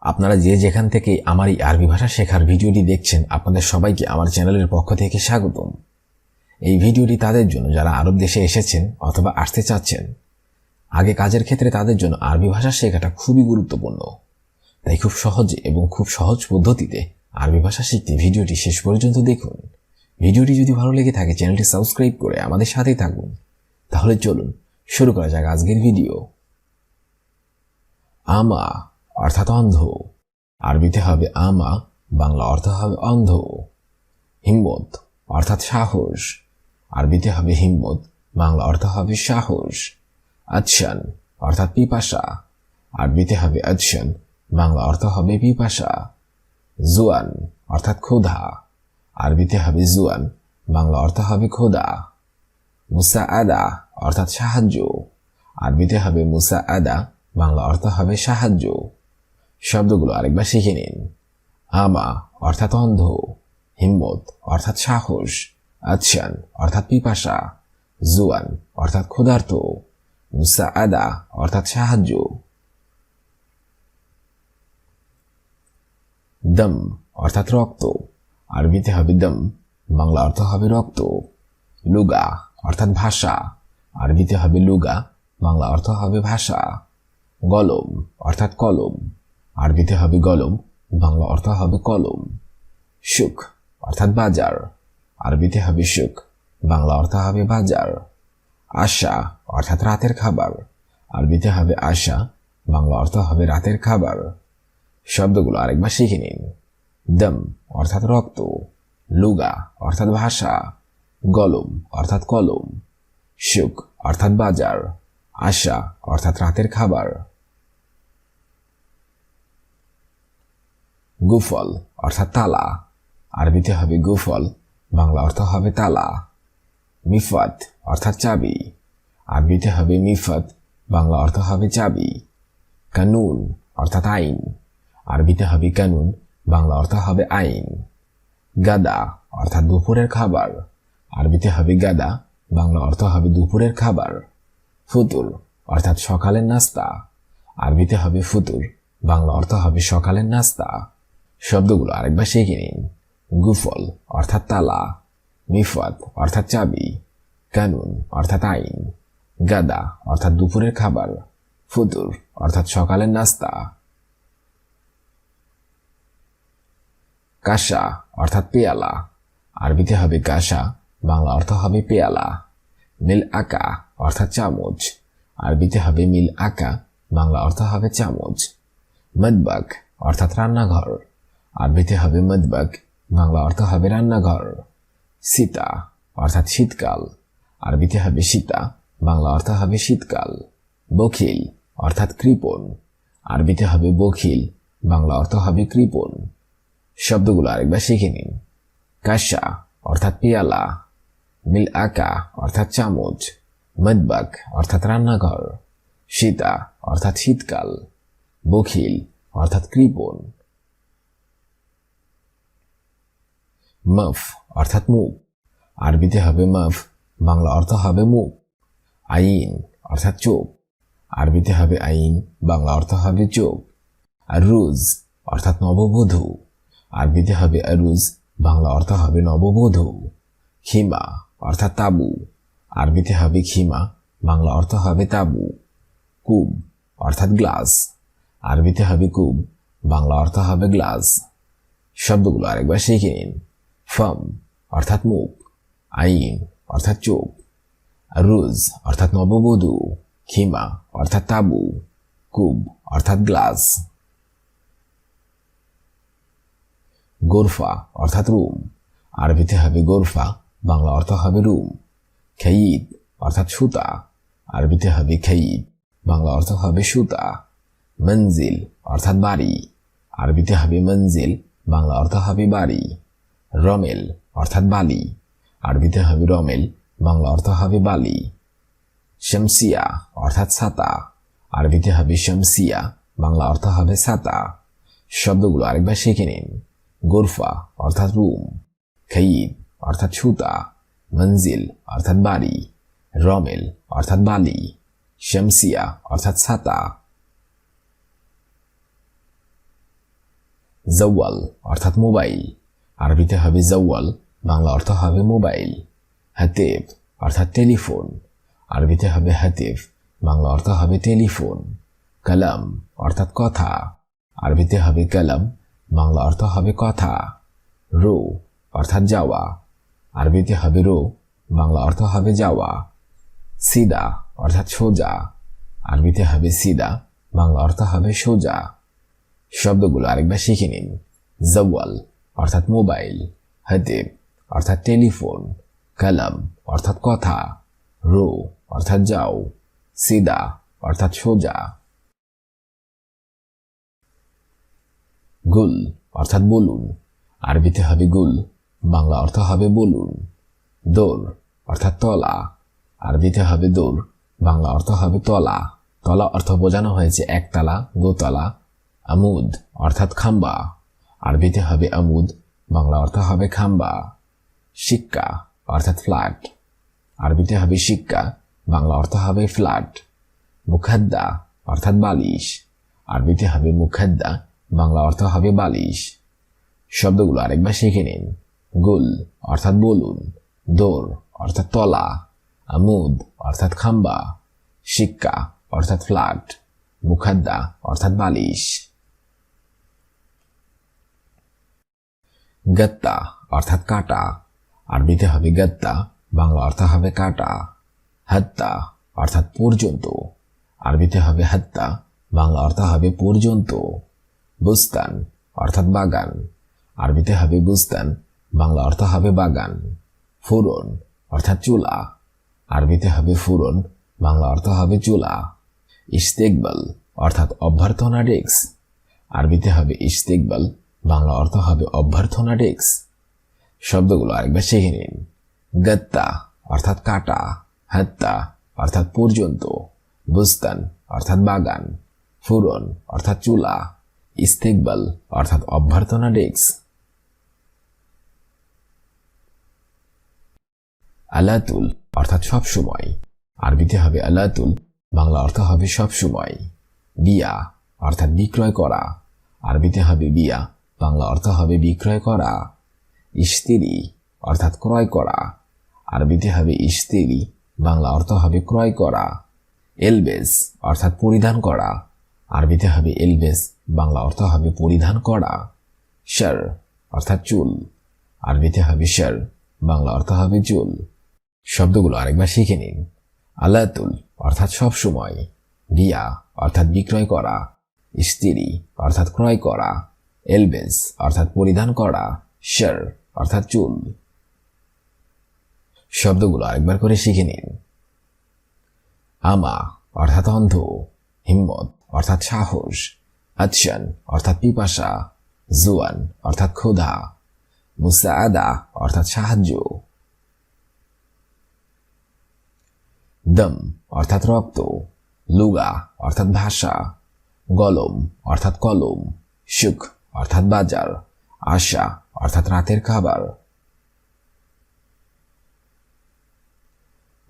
আপনারা যে যেখান থেকে আমার এই আরবি ভাষা শেখার ভিডিওটি দেখছেন, আপনাদের সবাইকে আমার চ্যানেলের পক্ষ থেকে স্বাগতম। এই ভিডিওটি তাদের জন্য যারা আরব দেশে এসেছেন অথবা আসতে চাচ্ছেন। আগে কাজের ক্ষেত্রে তাদের জন্য আরবি ভাষা শেখাটা খুবই গুরুত্বপূর্ণ। তাই খুব সহজে এবং খুব সহজ পদ্ধতিতে আরবি ভাষা শিখতে ভিডিওটি শেষ পর্যন্ত দেখুন। ভিডিওটি যদি ভালো লেগে থাকে চ্যানেলটি সাবস্ক্রাইব করে আমাদের সাথেই থাকুন। তাহলে চলুন শুরু করা যাক আজকের ভিডিও। আমা অর্থাৎ অন্ধ, আরবিতে হবে আমা, বাংলা অর্থ হবে অন্ধ। হিম্মত অর্থাৎ সাহস, আরবিতে হবে হিম্মত, বাংলা অর্থ হবে সাহস। আচ্ছান অর্থাৎ পিপাসা, আরবিতে হবে আচ্ছান, বাংলা অর্থ হবে পিপাসা। জুয়ান অর্থাৎ ক্ষুধা, আরবিতে হবে জুয়ান, বাংলা অর্থ হবে ক্ষুধা। মুসাআদা অর্থাৎ সাহায্য, আরবিতে হবে মুসাআদা, বাংলা অর্থ হবে সাহায্য। শব্দগুলো আরেকবার শিখে নিন। আমা অর্থাৎ অন্ধ, হিম্মত অর্থাৎ সাহস, আচ্ছান অর্থাৎ পিপাসা, জুয়ান অর্থাৎ ক্ষুধার্ত, মুসাআদা অর্থাৎ সাহায্য। দম অর্থাৎ রক্ত, আরবিতে হবে দম, বাংলা অর্থ হবে রক্ত। লুগা অর্থাৎ ভাষা, আরবিতে হবে লুগা, বাংলা অর্থ হবে ভাষা। গলম অর্থাৎ কলম, আরবিতে হবে গলম, বাংলা অর্থ হবে কলম। সুখ অর্থাৎ বাজার, আরবিতে হবে সুখ, বাংলা অর্থ হবে বাজার। আশা অর্থাৎ রাতের খাবার, আরবিতে হবে আশা, বাংলা অর্থ হবে রাতের খাবার। শব্দগুলো আরেকবার শিখে নিন। দম অর্থাৎ রক্ত, লুগা অর্থাৎ ভাষা, গলম অর্থাৎ কলম, সুখ অর্থাৎ বাজার, আশা অর্থাৎ রাতের খাবার। গুফল অর্থাৎ তালা, আরবিতে হবে গুফল, বাংলা অর্থ হবে তালা। মিফাত অর্থাৎ চাবি, আরবিতে হবে মিফাত, বাংলা অর্থ হবে চাবি। কানুন অর্থাৎ আইন, আরবিতে হবে কানুন, বাংলা অর্থ হবে আইন। গাদা অর্থাৎ দুপুরের খাবার, আরবিতে হবে গাদা, বাংলা অর্থ হবে দুপুরের খাবার। ফুতুর অর্থাৎ সকালের নাস্তা, আরবিতে হবে ফুতুর, বাংলা অর্থ হবে সকালের নাস্তা। শব্দগুলো আরেকবার শিখে নিন। গুফল অর্থাৎ তালা, মিফাত অর্থাৎ চাবি, কানুন অর্থাৎ আইন, গাদা অর্থাৎ দুপুরের খাবার, ফুতুর অর্থাৎ সকালের নাস্তা। কাশা অর্থাৎ পেয়ালা, আরবিতে হবে কাশা, বাংলা অর্থ হবে পেয়ালা। মিল আকা অর্থাৎ চামচ, আরবিতে হবে মিল আকা, বাংলা অর্থ হবে চামচ। মদবাক অর্থাৎ রান্নাঘর, আরবিতে হবে মদবাক, বাংলা অর্থ হবে রান্নাঘর। সীতা অর্থাৎ শীতকাল, আরবিতে হবে সীতা, বাংলা অর্থ হবে শীতকাল। বখিল অর্থাৎ কৃপণ, আরবিতে হবে বখিল, বাংলা অর্থ হবে কৃপণ। শব্দগুলো আরেকবার শিখে নিন। কাশা অর্থাৎ পেয়ালা, মিল আকা অর্থাৎ চামচ, মদবাক অর্থাৎ রান্নাঘর, সীতা অর্থাৎ শীতকাল, বখিল অর্থাৎ কৃপণ। মফ অর্থাৎ মুখ, আরবিতে হবে মফ, বাংলা অর্থ হবে মুখ। আইন অর্থাৎ চোখ, আরবিতে হবে আইন, বাংলা অর্থ হবে চোখ। আরুজ অর্থাৎ নববধূ, আরবিতে হবে আরুজ, বাংলা অর্থ হবে নববধূ। খিমা অর্থাৎ তাবু, আরবিতে হবে খিমা, বাংলা অর্থ হবে তাবু। কুব অর্থাৎ গ্লাস, আরবিতে হবে কুব, বাংলা অর্থ হবে গ্লাস। শব্দগুলো আরেকবার শিখে নিন। ফম অর্থাৎ মুখ, আইন অর্থাৎ চোখ, রুজ অর্থাৎ নববধূ, খিমা অর্থাৎ তাবু, কুব অর্থাৎ গ্লাস। গোরফা অর্থাৎ রুম, আরবিতে হবে গোরফা, বাংলা অর্থ হবে রুম। খেয়িদ অর্থাৎ সুতা, আরবিতে হবে খেয়িদ, বাংলা অর্থ হবে সুতা। মঞ্জিল অর্থাৎ বাড়ি, আরবিতে হবে মঞ্জিল, বাংলা অর্থ হবে বাড়ি। রমেল অর্থাৎ বালি, আরবিতে হবে রমেল, বাংলা অর্থ হবে বালি। শামসিয়া অর্থাৎ ছাতা, আরবিতে হবে শামসিয়া, বাংলা অর্থ হবে ছাতা। শব্দগুলো আরেকবার শিখে নিন। গোরফা অর্থাৎ রুম, খেয়িদ অর্থাৎ সুতা, মঞ্জিল অর্থাৎ বাড়ি, রমেল অর্থাৎ বালি, শামসিয়া অর্থাৎ ছাতা। জাওয়াল অর্থাৎ মোবাইল, আরবিতে হবে জাওয়াল, বাংলা অর্থ হবে মোবাইল। হাতিফ অর্থাৎ টেলিফোন, আরবিতে হবে হাতিফ, বাংলা অর্থ হবে টেলিফোন। কালাম অর্থাৎ কথা, আরবিতে হবে কালাম, বাংলা অর্থ হবে কথা। রো অর্থাৎ যাওয়া, আরবিতে হবে রো, বাংলা অর্থ হবে যাওয়া। সিদা অর্থাৎ সোজা, আরবিতে হবে সিদা, বাংলা অর্থ হবে সোজা। শব্দগুলো আরেকবার শিখে নিন। জাওয়াল অর্থাৎ মোবাইল, হাতিফ অর্থাৎ টেলিফোন, কালাম অর্থাৎ কথা, রো অর্থাৎ যাও, সিদা অর্থাৎ সোজা। গুল অর্থাৎ বলুন, আরবিতে হবে গুল, বাংলা অর্থ হবে বলুন। দোর অর্থাৎ তলা, আরবিতে হবে দোর, বাংলা অর্থ হবে তলা। তলা অর্থ বোঝানো হয়েছে একতলা, দোতলা। আমুদ অর্থাৎ খাম্বা, আরবিতে হবে আমুদ, বাংলা অর্থ হবে খাম্বা। শিক্কা অর্থাৎ ফ্ল্যাট, আরবিতে হবে শিক্কা, বাংলা অর্থ হবে ফ্ল্যাট। মুখাদ্দা অর্থাৎ বালিশ, আরবিতে হবে মুখাদ্দা, বাংলা অর্থ হবে বালিশ। শব্দগুলো আরেকবার শিখে নিন। গুল অর্থাৎ বলুন, দোর অর্থাৎ তলা, আমুদ অর্থাৎ খাম্বা, শিক্কা অর্থাৎ ফ্ল্যাট, মুখাদ্দা অর্থাৎ বালিশ। গত্তা অর্থাৎ কাটা, আরবিতে হবে গত্তা, বাংলা অর্থ হবে কাটা। হাত্তা অর্থাৎ পর্যন্ত, আরবিতে হবে হাত্তা, বাংলা অর্থ হবে পর্যন্ত। বুস্তান অর্থাৎ বাগান, আরবিতে হবে বুস্তান, বাংলা অর্থ হবে বাগান। ফুরন অর্থাৎ চুলা, আরবিতে হবে ফুরন, বাংলা অর্থ হবে চুলা। ইস্তেকবাল অর্থাৎ অভ্যর্থনা ডেস্ক, আরবিতে হবে ইস্তেকবাল, বাংলা অর্থ হবে অভ্যর্থনা ডেস্ক। শব্দগুলো আরেকবার শিখে নিন। গত্তা অর্থাৎ কাটা, হাত্তা অর্থাৎ পর্যন্ত, বুস্তান অর্থাৎ বাগান, ফুরন অর্থাৎ চুলা, ইস্তেকবাল অর্থাৎ অভ্যর্থনা ডেস্ক। আলাতুল অর্থাৎ সব সময়, আরবিতে হবে আলাতুল, বাংলা অর্থ হবে সব সময়। বিয়া অর্থাৎ বিক্রয় করা, আরবিতে হবে বিয়া, বাংলা অর্থ হবে বিক্রয় করা। ইস্তিরি অর্থাৎ ক্রয় করা, আরবিতে হবে ইস্তিরি, বাংলা অর্থ হবে ক্রয় করা। এলবেস অর্থাৎ পরিধান করা, আরবিতে হবে এলবেস, বাংলা অর্থ হবে পরিধান করা। শার অর্থাৎ চুল, আরবিতে হবে শার, বাংলা অর্থ হবে চুল। শব্দগুলো আরেকবার শিখে নিন। আলাতুল অর্থাৎ সব সময়, বিয়া অর্থাৎ বিক্রয় করা, ইস্তিরি অর্থাৎ ক্রয় করা, এলবেস অর্থাৎ পরিধান করা, শার অর্থাৎ চুল। শব্দগুলো আরেকবার করে শিখে নিন। আমা অর্থাৎ অন্ধ, হিম্মত অর্থাৎ সাহস, আতশান অর্থাৎ পিপাসা, জুয়ান অর্থাৎ ক্ষুধা, মুসাআদা অর্থাৎ সাহায্য। দম অর্থাৎ রক্ত, লুগা অর্থাৎ ভাষা, গলম অর্থাৎ কলম, সুখ অর্থাৎ বাজার, আশা অর্থাৎ রাতের খাবার।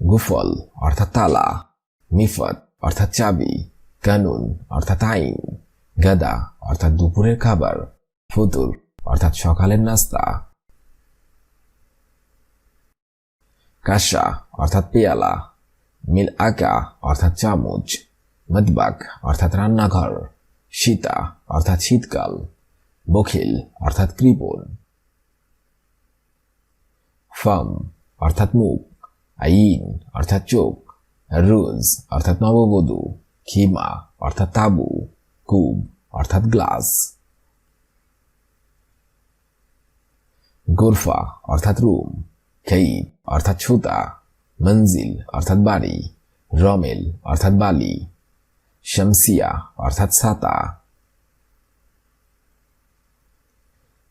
গুফল অর্থাৎ তালা, মিফত অর্থাৎ চাবি, কানুন অর্থাৎ আইন, গাদা অর্থাৎ দুপুরের খাবার, ফুতুর অর্থাৎ সকালের নাস্তা। কাশা অর্থাৎ পেয়ালা, মিল আকা অর্থাৎ চামচ, মদবাক অর্থাৎ রান্নাঘর, শীতা অর্থাৎ শীতকাল, বখিল অর্থাৎ কৃপণ। ফাম অর্থাৎ মুখ, আইন অর্থাৎ চোখ, রুজ অর্থাৎ নববধূ, খিমা অর্থাৎ তাবু, কুব অর্থাৎ গ্লাস। গোরফা অর্থাৎ রুম, খেইব অর্থাৎ ছুতা, মঞ্জিল অর্থাৎ বাড়ি, রমেল অর্থাৎ বালি, শামসিয়া অর্থাৎ ছাতা।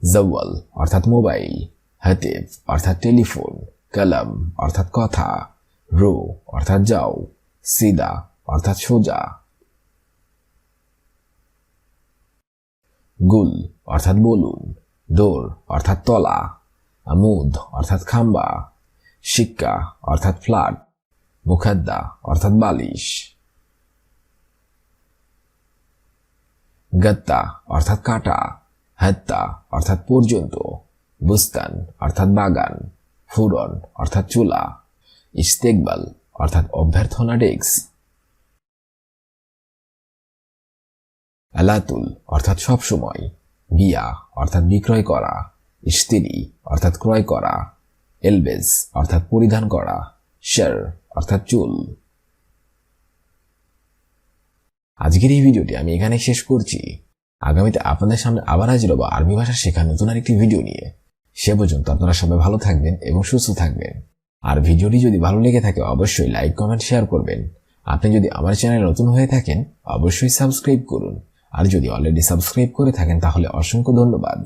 জাওয়াল অর্থাৎ মোবাইল, হাতিফ অর্থাৎ টেলিফোন, কালাম অর্থাৎ কথা, রো অর্থাৎ যাও, সিদা অর্থাৎ সোজা। গুল অর্থাৎ বলুন, দোর অর্থাৎ তলা, আমুদ অর্থাৎ খাম্বা, শিক্কা অর্থাৎ ফ্ল্যাট, মুখাদ্দা অর্থাৎ বালিশ। গত্তা অর্থাৎ কাটা, হাত্তা অর্থাৎ পর্যন্ত, বুস্তান অর্থাৎ বাগান, ফুরন অর্থাৎ চুলা, ইস্তেকবাল অর্থাৎ অভ্যর্থনা ডেস্ক, আলাতুল অর্থাৎ সবসময়, বিয়া অর্থাৎ বিক্রয় করা, ইস্তিরি অর্থাৎ ক্রয় করা, এলবেস অর্থাৎ পরিধান করা, শের অর্থাৎ চুল। আজকের এই ভিডিওটি আমি এখানে শেষ করছি। আগামীতে আপনাদের সামনে আবার হাজির হব আরবি ভাষা শেখার নতুন আরেকটি ভিডিও নিয়ে। সে পর্যন্ত আপনারা সবাই ভালো থাকবেন এবং সুস্থ থাকবেন। আর ভিডিওটি যদি ভালো লেগে থাকে অবশ্যই লাইক, কমেন্ট, শেয়ার করবেন। আপনি যদি আমার চ্যানেলে নতুন হয়ে থাকেন অবশ্যই সাবস্ক্রাইব করুন। আর যদি অলরেডি সাবস্ক্রাইব করে থাকেন তাহলে অসংখ্য ধন্যবাদ।